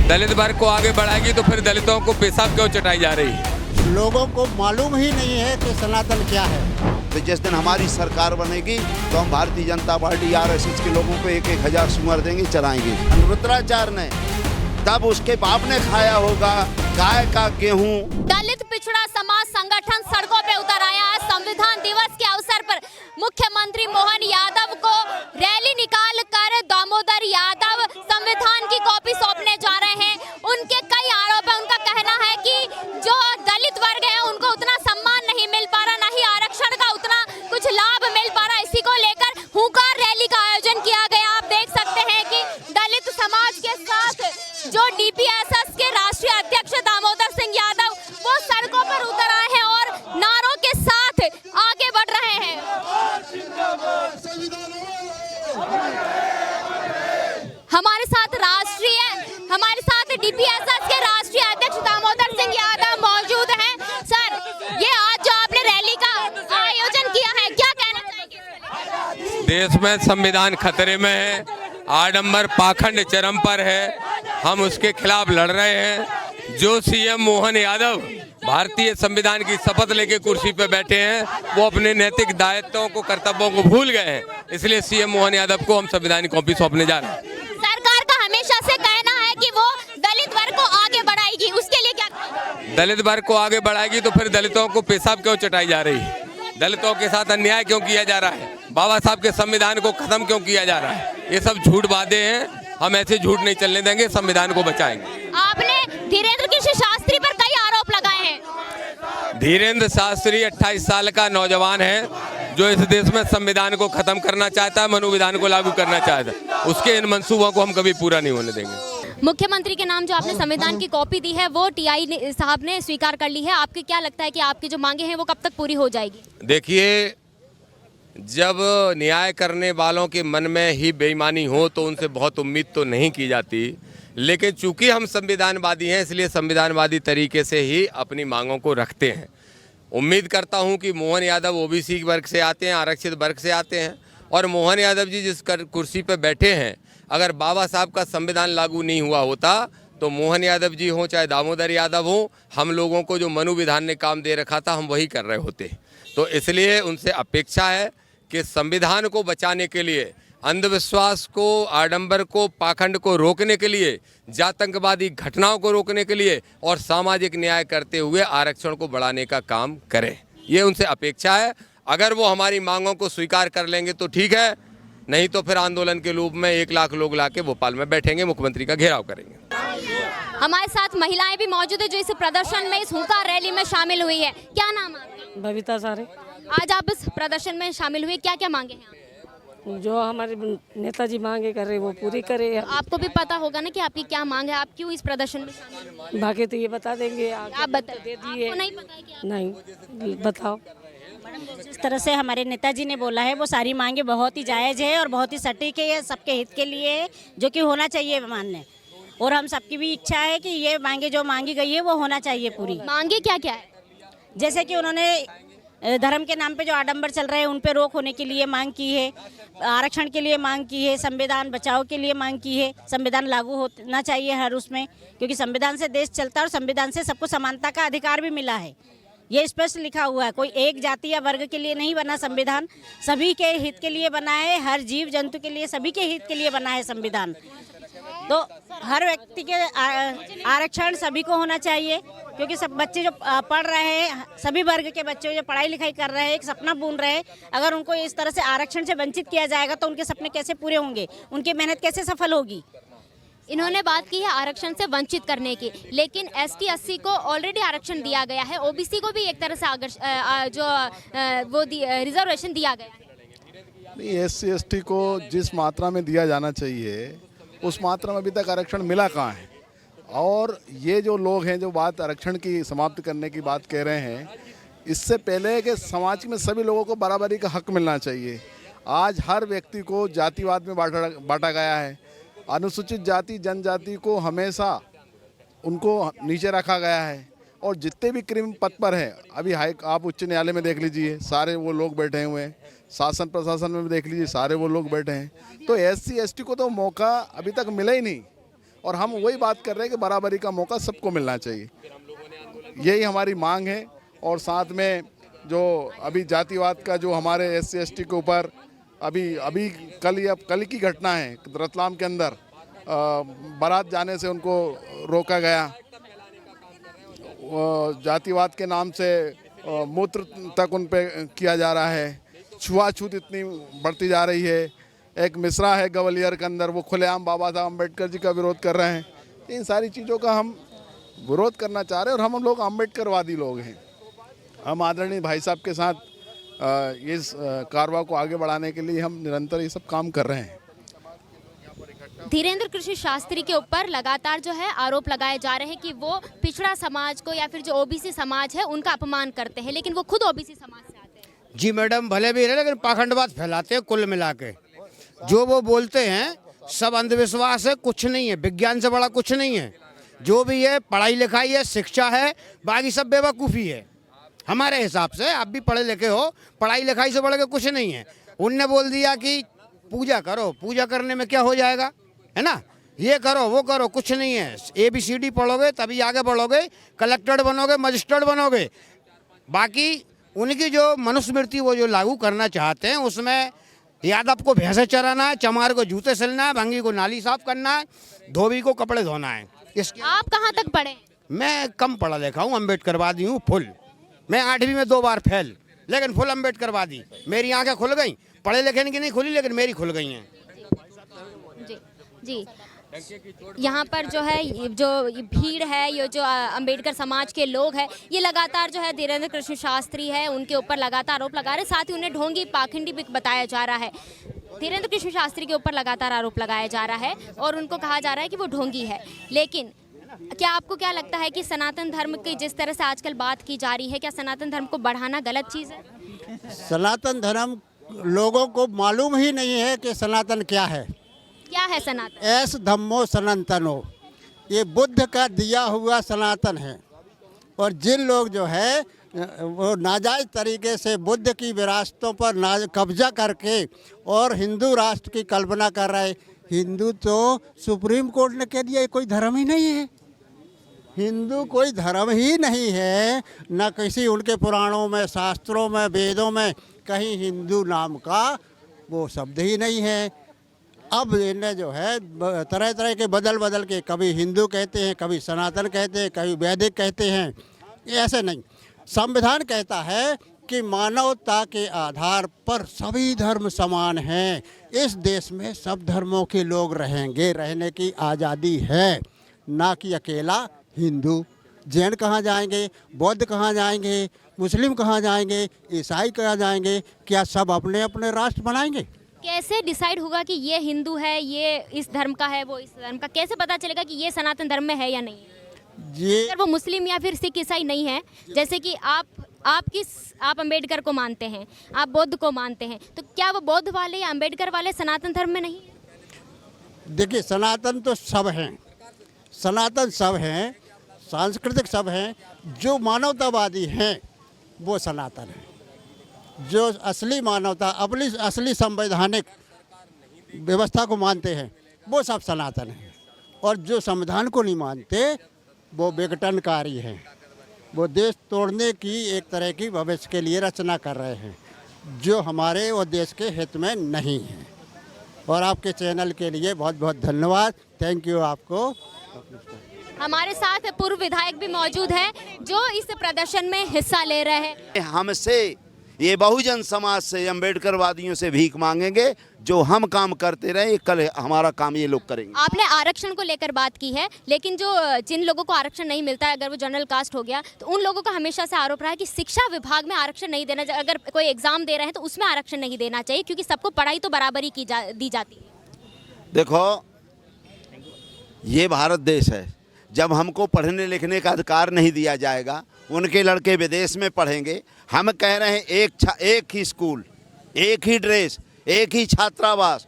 दलित वर्ग को आगे बढ़ाएगी तो फिर दलितों को पेशाब क्यों चटाई जा रही है? लोगों को मालूम ही नहीं है कि सनातन क्या है। तो जिस दिन हमारी सरकार बनेगी तो हम भारतीय जनता पार्टी आरएसएस के लोगों को 1,000 सुअर देंगे, चलाएंगे। रुद्राचार्य ने तब उसके बाप ने खाया होगा गाय का गेहूं। दलित पिछड़ा समाज संगठन सड़कों पे उतर आया है। संविधान दिवस के अवसर पर मुख्यमंत्री मोहन यादव को रैली निकाल कर दामोदर यादव संविधान की कॉपी सौंपने जा रहे हैं। उनके कई आरोप है। उनका कहना है कि जो दलित वर्ग है उनको उतना सम्मान नहीं मिल पा रहा, न ही आरक्षण का उतना कुछ लाभ मिल पा रहा। इसी को लेकर हुंकार रैली का आयोजन किया गया। आप देख सकते हैं कि दलित समाज के साथ जो डीपीएसएस के राष्ट्रीय अध्यक्ष दामोदर सिंह यादव वो सड़कों पर उतर आए हैं और नारों के साथ आगे बढ़ रहे हैं। हमारे साथ डीपीएसएस के राष्ट्रीय अध्यक्ष दामोदर सिंह यादव मौजूद हैं। सर, ये आज जो आपने रैली का आयोजन किया है, क्या कहना चाहेंगे? देश में संविधान खतरे में है, आडंबर पाखंड चरम पर है, हम उसके खिलाफ लड़ रहे हैं। जो सीएम मोहन यादव भारतीय संविधान की शपथ लेके कुर्सी पे बैठे हैं वो अपने नैतिक दायित्वों को, कर्तव्यों को भूल गए हैं। इसलिए सीएम मोहन यादव को हम संविधान की कॉपी सौंपने जा रहे हैं। सरकार का हमेशा से कहना है कि वो दलित वर्ग को आगे बढ़ाएगी, उसके लिए क्या करेंगे? दलित वर्ग को आगे बढ़ाएगी तो फिर दलितों को पेशाब क्यों चटाई जा रही है? दलितों के साथ अन्याय क्यों किया जा रहा है? बाबा साहब के संविधान को खत्म क्यों किया जा रहा है? ये सब झूठ वादे हैं, हम ऐसे झूठ नहीं चलने देंगे, संविधान को बचाएंगे। आपने धीरेन्द्र कृष्ण शास्त्री पर कई आरोप लगाए हैं। धीरेन्द्र शास्त्री 28 साल का नौजवान है जो इस देश में संविधान को खत्म करना चाहता है, मनु विधान को लागू करना चाहता है। उसके इन मंसूबों को हम कभी पूरा नहीं होने देंगे। मुख्यमंत्री के नाम जो आपने संविधान की कॉपी दी है वो टीआई साहब ने स्वीकार कर ली है। आपके क्या लगता है कि आपकी जो मांगे हैं वो कब तक पूरी हो जाएगी? देखिए, जब न्याय करने वालों के मन में ही बेईमानी हो तो उनसे बहुत उम्मीद तो नहीं की जाती, लेकिन चूंकि हम संविधानवादी हैं इसलिए संविधानवादी तरीके से ही अपनी मांगों को रखते हैं। उम्मीद करता हूं कि मोहन यादव ओबीसी वर्ग से आते हैं, आरक्षित वर्ग से आते हैं, और मोहन यादव जी जिस कुर्सी पर बैठे हैं, अगर बाबा साहब का संविधान लागू नहीं हुआ होता तो मोहन यादव जी हों चाहे दामोदर यादव हों, हम लोगों को जो मनु विधान ने काम दे रखा था हम वही कर रहे होते। तो इसलिए उनसे अपेक्षा है कि संविधान को बचाने के लिए, अंधविश्वास को, आडंबर को, पाखंड को रोकने के लिए, जातंकवादी घटनाओं को रोकने के लिए और सामाजिक न्याय करते हुए आरक्षण को बढ़ाने का काम करें। ये उनसे अपेक्षा है। अगर वो हमारी मांगों को स्वीकार कर लेंगे तो ठीक है, नहीं तो फिर आंदोलन के रूप में 1 लाख लोग लाके भोपाल में बैठेंगे, मुख्यमंत्री का घेराव करेंगे। हमारे साथ महिलाएं भी मौजूद है जो इस प्रदर्शन में, इस हुंकार रैली में शामिल हुई है। क्या नाम है? बबीता सारे। आज आप इस प्रदर्शन में शामिल हुए, क्या क्या मांगे हैं? जो हमारे नेताजी मांगे कर रहे वो पूरी करे। आपको भी पता होगा ना कि आपकी क्या मांग है, आप क्यों इस प्रदर्शन में शामिल हुए? बाकी तो ये बता देंगे, आप बता दे दिए। आपको नहीं पता है क्या? नहीं, बताओ। जिस तरह से हमारे नेताजी ने बोला है वो सारी मांगे बहुत ही जायज़ है और बहुत ही सटीक है, सबके हित के लिए है, जो कि होना चाहिए मानने। और हम सबकी भी इच्छा है कि ये मांगे जो मांगी गई है वो होना चाहिए पूरी। मांगे क्या क्या है? जैसे कि उन्होंने धर्म के नाम पे जो आडंबर चल रहे हैं उन पे रोक होने के लिए मांग की है, आरक्षण के लिए मांग की है, संविधान बचाओ के लिए मांग की है, संविधान लागू होना चाहिए हर उसमें, क्योंकि संविधान से देश चलता है और संविधान से सबको समानता का अधिकार भी मिला है। ये स्पष्ट लिखा हुआ है, कोई एक जाति या वर्ग के लिए नहीं बना संविधान, सभी के हित के लिए बना है, हर जीव जंतु के लिए, सभी के हित के लिए बना है संविधान। तो हर व्यक्ति के आरक्षण सभी को होना चाहिए, क्योंकि सब बच्चे जो पढ़ रहे हैं, सभी वर्ग के बच्चे जो पढ़ाई लिखाई कर रहे हैं, एक सपना बुन रहे हैं, अगर उनको इस तरह से आरक्षण से वंचित किया जाएगा तो उनके सपने कैसे पूरे होंगे, उनकी मेहनत कैसे सफल होगी। इन्होंने बात की है आरक्षण से वंचित करने की, लेकिन एसटी एससी को ऑलरेडी आरक्षण दिया गया है, ओबीसी को भी एक तरह से वो रिजर्वेशन दिया गया है। नहीं, एससी एसटी को जिस मात्रा में दिया जाना चाहिए उस मात्रा में अभी तक आरक्षण मिला कहाँ है? और ये जो लोग हैं जो बात आरक्षण की समाप्त करने की बात कह रहे हैं, इससे पहले कि समाज में सभी लोगों को बराबरी का हक मिलना चाहिए। आज हर व्यक्ति को जातिवाद में बांटा गया है। अनुसूचित जाति जनजाति को हमेशा उनको नीचे रखा गया है, और जितने भी क्रिम पद पर हैं, अभी आप उच्च न्यायालय में देख लीजिए, सारे वो लोग बैठे हुए हैं, शासन प्रशासन में भी देख लीजिए, सारे वो लोग बैठे हैं। तो एससी एसटी को तो मौका अभी तक मिला ही नहीं, और हम वही बात कर रहे हैं कि बराबरी का मौका सबको मिलना चाहिए, यही हमारी मांग है। और साथ में जो अभी जातिवाद का जो हमारे SC ST के ऊपर अभी कल की घटना है रतलाम के अंदर, बारात जाने से उनको रोका गया, जातिवाद के नाम से मूत्र तक उन पे किया जा रहा है, छुआछूत इतनी बढ़ती जा रही है। एक मिसरा है ग्वालियर के अंदर, वो खुलेआम बाबा साहब अम्बेडकर जी का विरोध कर रहे हैं। इन सारी चीज़ों का हम विरोध करना चाह रहे हैं और हम लोग अम्बेडकरवादी लोग हैं। हम आदरणीय भाई साहब के साथ इस कारवां को आगे बढ़ाने के लिए हम निरंतर ये सब काम कर रहे हैं। धीरेन्द्र कृष्ण शास्त्री के ऊपर लगातार जो है आरोप लगाए जा रहे हैं कि वो पिछड़ा समाज को या फिर जो OBC समाज है उनका अपमान करते हैं, लेकिन वो खुद OBC समाज से आते हैं। जी मैडम, भले भी रहे लेकिन पाखंडवाद फैलाते हैं। कुल मिला के जो वो बोलते हैं सब अंधविश्वास है, कुछ नहीं है, विज्ञान से बड़ा कुछ नहीं है। जो भी है पढ़ाई लिखाई है, शिक्षा है, बाकी सब बेवकूफ़ी है हमारे हिसाब से। आप भी पढ़े लिखे हो, पढ़ाई लिखाई से बढ़ के कुछ नहीं है। उनने बोल दिया कि पूजा करो, पूजा करने में क्या हो जाएगा, है ना, ये करो वो करो, कुछ नहीं है। ABCD पढ़ोगे तभी आगे बढ़ोगे, कलेक्टर बनोगे, मजिस्ट्रेट बनोगे। बाकी उनकी जो मनुस्मृति वो जो लागू करना चाहते हैं उसमें यादव को भैंसे चराना है, चमार को जूते सिलना है, भंगी को नाली साफ करना है, धोबी को कपड़े धोना है। आप कहाँ तक पढ़े? मैं कम पढ़ा लिखा हूँ, अम्बेडकरवादी हूँ फुल। मैं 8वीं में 2 बार फेल, लेकिन फुल अम्बेडकरवादी। मेरी आंखें खुल गई, पढ़े लिखे की नहीं खुली लेकिन मेरी खुल गई हैं। जी जी, यहाँ पर जो है जो भीड़ है, ये जो अंबेडकर समाज के लोग हैं, ये लगातार जो है धीरेन्द्र कृष्ण शास्त्री है उनके ऊपर लगातार आरोप लगा रहे हैं। साथ ही उन्हें ढोंगी पाखंडी भी बताया जा रहा है। धीरेन्द्र कृष्ण शास्त्री के ऊपर लगातार आरोप लगाया जा रहा है और उनको कहा जा रहा है कि वो ढोंगी है। लेकिन क्या आपको क्या लगता है कि सनातन धर्म की जिस तरह से आजकल बात की जा रही है, क्या सनातन धर्म को बढ़ाना गलत चीज़ है? सनातन धर्म लोगों को मालूम ही नहीं है कि सनातन क्या है। क्या है सनातन? एस धम्मो सनातनो, ये बुद्ध का दिया हुआ सनातन है। और जिन लोग जो है वो नाजायज़ तरीके से बुद्ध की विरासतों पर कब्जा करके और हिंदू राष्ट्र की कल्पना कर रहे। हिंदू तो सुप्रीम कोर्ट ने कह दिया कोई धर्म ही नहीं है, हिंदू कोई धर्म ही नहीं है। न किसी उनके पुराणों में, शास्त्रों में, वेदों में कहीं हिंदू नाम का वो शब्द ही नहीं है। अब इन्हें जो है तरह तरह के बदल के कभी हिंदू कहते हैं, कभी सनातन कहते हैं, कभी वैदिक कहते हैं। ऐसे नहीं, संविधान कहता है कि मानवता के आधार पर सभी धर्म समान हैं। इस देश में सब धर्मों के लोग रहेंगे, रहने की आज़ादी है, ना कि अकेला हिंदू। जैन कहाँ जाएंगे, बौद्ध कहाँ जाएंगे, मुस्लिम कहाँ जाएंगे, ईसाई कहाँ जाएंगे? क्या सब अपने अपने राष्ट्र बनाएंगे? कैसे डिसाइड होगा कि ये हिंदू है, ये इस धर्म का है, वो इस धर्म का? कैसे पता चलेगा कि ये सनातन धर्म में है या नहीं है? ये अगर वो मुस्लिम या फिर सिख ईसाई नहीं है, जैसे कि आप अंबेडकर को मानते हैं, आप बौद्ध को मानते हैं, तो क्या वो बौद्ध वाले या अंबेडकर वाले सनातन धर्म में नहीं है? देखिए, सनातन तो सब हैं, सनातन सब हैं, सांस्कृतिक सब हैं। जो मानवतावादी हैं वो सनातन है। जो असली मानवता, अपनी असली संवैधानिक व्यवस्था को मानते हैं वो सब सनातन हैं। और जो संविधान को नहीं मानते वो विघटनकारी हैं। वो देश तोड़ने की एक तरह की भविष्य के लिए रचना कर रहे हैं, जो हमारे और देश के हित में नहीं है। और आपके चैनल के लिए बहुत बहुत धन्यवाद, थैंक यू आपको। हमारे साथ पूर्व विधायक भी मौजूद हैं जो इस प्रदर्शन में हिस्सा ले रहे हैं। हमसे, ये बहुजन समाज से, अम्बेडकरवादियों से भीख मांगेंगे। जो हम काम करते रहे, कल हमारा काम ये लोग करेंगे। आपने आरक्षण को लेकर बात की है, लेकिन जिन लोगों को आरक्षण नहीं मिलता है, अगर वो जनरल कास्ट हो गया, तो उन लोगों का हमेशा से आरोप रहा है कि शिक्षा विभाग में आरक्षण नहीं देना चाहिए। अगर कोई एग्जाम दे रहे हैं तो उसमें आरक्षण नहीं देना चाहिए, क्योंकि सबको पढ़ाई तो बराबरी दी जाती है। देखो, ये भारत देश है। जब हमको पढ़ने लिखने का अधिकार नहीं दिया जाएगा, उनके लड़के विदेश में पढ़ेंगे। हम कह रहे हैं एक ही स्कूल, एक ही ड्रेस, एक ही छात्रावास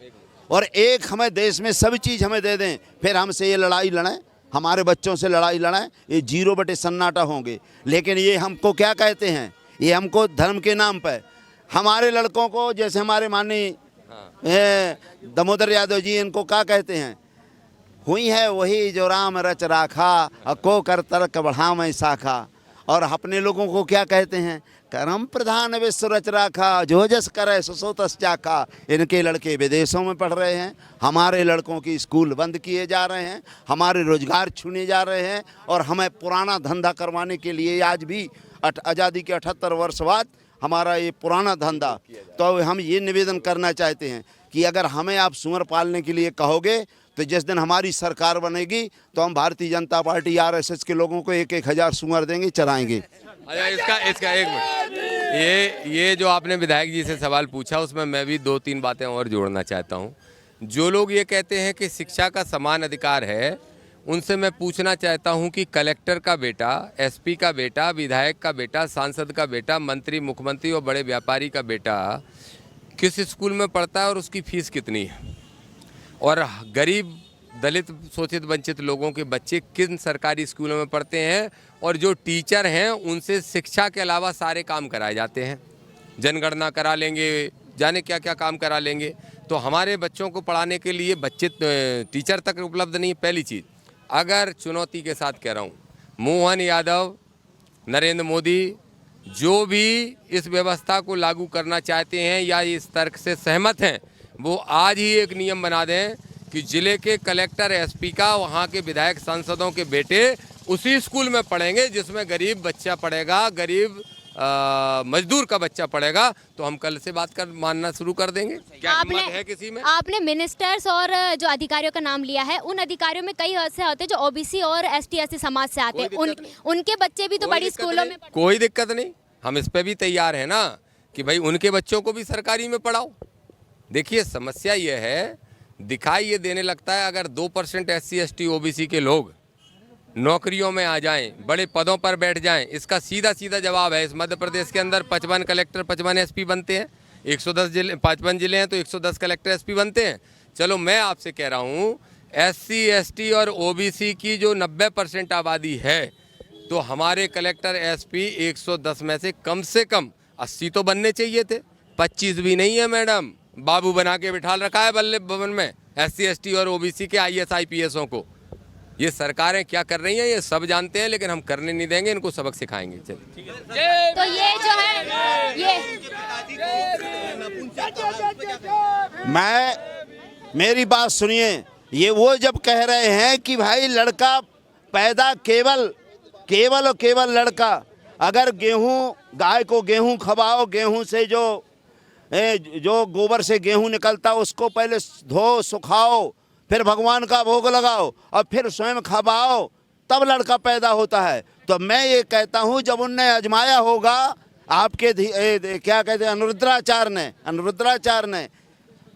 और एक हमें देश में सब चीज़ हमें दे दें, फिर हमसे ये लड़ाई लड़ें, हमारे बच्चों से लड़ाई लड़ें, ये 0 बटे सन्नाटा होंगे। लेकिन ये हमको क्या कहते हैं, ये हमको धर्म के नाम पर हमारे लड़कों को, जैसे हमारे माननीय दामोदर यादव जी, इनको क्या कहते हैं, हुई है वही जो राम रच राखा, को कर तर्क बढ़ावे शाखा। और अपने लोगों को क्या कहते हैं, कर्म प्रधान विश्व रच राखा, जो जस करे सो तस चाखा। इनके लड़के विदेशों में पढ़ रहे हैं, हमारे लड़कों की स्कूल बंद किए जा रहे हैं, हमारे रोजगार छूने जा रहे हैं, और हमें पुराना धंधा करवाने के लिए आज भी आज़ादी के 78 वर्ष बाद हमारा ये पुराना धंधा। तो हम ये निवेदन करना चाहते हैं कि अगर हमें आप सूअर पालने के लिए कहोगे तो जिस दिन हमारी सरकार बनेगी तो हम भारतीय जनता पार्टी RSS के लोगों को 1,000 सूअर देंगे, चराएंगे। अच्छा, इसका एक मिनट, ये जो आपने विधायक जी से सवाल पूछा उसमें मैं भी 2-3 बातें और जोड़ना चाहता हूँ। जो लोग ये कहते हैं कि शिक्षा का समान अधिकार है, उनसे मैं पूछना चाहता हूँ कि कलेक्टर का बेटा, SP का बेटा, विधायक का बेटा, सांसद का बेटा, मंत्री, मुख्यमंत्री और बड़े व्यापारी का बेटा किस स्कूल में पढ़ता है और उसकी फीस कितनी है, और गरीब, दलित, शोषित, वंचित लोगों के बच्चे किन सरकारी स्कूलों में पढ़ते हैं, और जो टीचर हैं उनसे शिक्षा के अलावा सारे काम कराए जाते हैं, जनगणना करा लेंगे, जाने क्या क्या काम करा लेंगे। तो हमारे बच्चों को पढ़ाने के लिए बच्चे टीचर तक उपलब्ध नहीं है। पहली चीज़, अगर चुनौती के साथ कह रहा हूँ, मोहन यादव, नरेंद्र मोदी जो भी इस व्यवस्था को लागू करना चाहते हैं या इस तर्क से सहमत हैं, वो आज ही एक नियम बना दें कि जिले के कलेक्टर, SP का, वहाँ के विधायक, सांसदों के बेटे उसी स्कूल में पढ़ेंगे जिसमें गरीब बच्चा पढ़ेगा, गरीब मजदूर का बच्चा पढ़ेगा। तो हम कल से बात कर मानना शुरू कर देंगे। क्या हिम्मत है किसी में? आपने मिनिस्टर्स और जो अधिकारियों का नाम लिया है, उन अधिकारियों में कई ऐसे होते हैं जो OBC और ST समाज से आते हैं, उनके बच्चे भी तो बड़ी स्कूलों में। कोई दिक्कत नहीं, हम इस पे भी तैयार हैं ना कि भाई उनके बच्चों को भी सरकारी में पढ़ाओ। देखिए, समस्या ये है, दिखाई ये देने लगता है अगर 2% SC ST OBC के लोग नौकरियों में आ जाएं, बड़े पदों पर बैठ जाएं, इसका सीधा सीधा जवाब है, इस मध्य प्रदेश के अंदर 55 कलेक्टर, 55 SP बनते हैं। 110 जिले, 55 जिले हैं तो 110 कलेक्टर SP बनते हैं। चलो, मैं आपसे कह रहा हूँ, SC ST और OBC की जो 90% आबादी है, तो हमारे कलेक्टर SP 110 में से कम 80 तो बनने चाहिए थे। 25 भी नहीं है मैडम, बाबू बना के बिठा रखा है बल्लभ भवन में SC ST और OBC के IAS IPSओं को। ये सरकारें क्या कर रही हैं ये सब जानते हैं, लेकिन हम करने नहीं देंगे, इनको सबक सिखाएंगे। चलिए, तो ये जो है, ये मेरी बात सुनिए, ये वो जब कह रहे हैं कि भाई लड़का पैदा केवल और केवल लड़का, अगर गेहूं, गाय को गेहूं खवाओ, गेहूं से जो गोबर से गेहूं निकलता उसको पहले धो सुखाओ, फिर भगवान का भोग लगाओ और फिर स्वयं खवाओ, तब लड़का पैदा होता है। तो मैं ये कहता हूँ, जब उनने आजमाया होगा आपके क्या कहते हैं अनुरुद्राचार्य ने,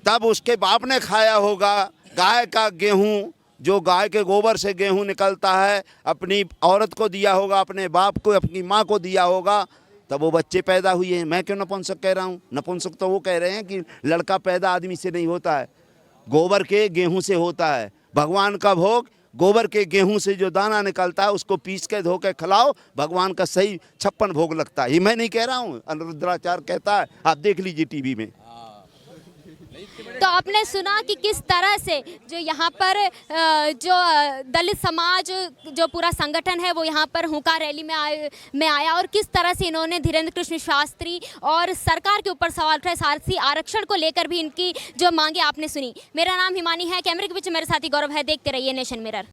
तब उसके बाप ने खाया होगा गाय का गेहूं, जो गाय के गोबर से गेहूं निकलता है, अपनी औरत को दिया होगा, अपने बाप को, अपनी माँ को दिया होगा, तब वो बच्चे पैदा हुए हैं। मैं क्यों नपुंसक कह रहा हूँ? नपुंसक तो वो कह रहे हैं कि लड़का पैदा आदमी से नहीं होता है, गोबर के गेहूं से होता है। भगवान का भोग गोबर के गेहूं से जो दाना निकलता है उसको पीस के धो के खिलाओ, भगवान का सही 56 भोग लगता है। ये मैं नहीं कह रहा हूँ, अनुरुद्राचार्य कहता है, आप देख लीजिए टीवी में। तो आपने सुना कि किस तरह से जो यहाँ पर जो दलित समाज, जो पूरा संगठन है वो यहाँ पर हुंकार रैली में आया, और किस तरह से इन्होंने धीरेन्द्र कृष्ण शास्त्री और सरकार के ऊपर सवाल उठाए, साथ ही आरक्षण को लेकर भी इनकी जो मांगे आपने सुनी। मेरा नाम हिमानी है, कैमरे के पीछे मेरे साथी गौरव है। देखते रहिए नेशन मिरर।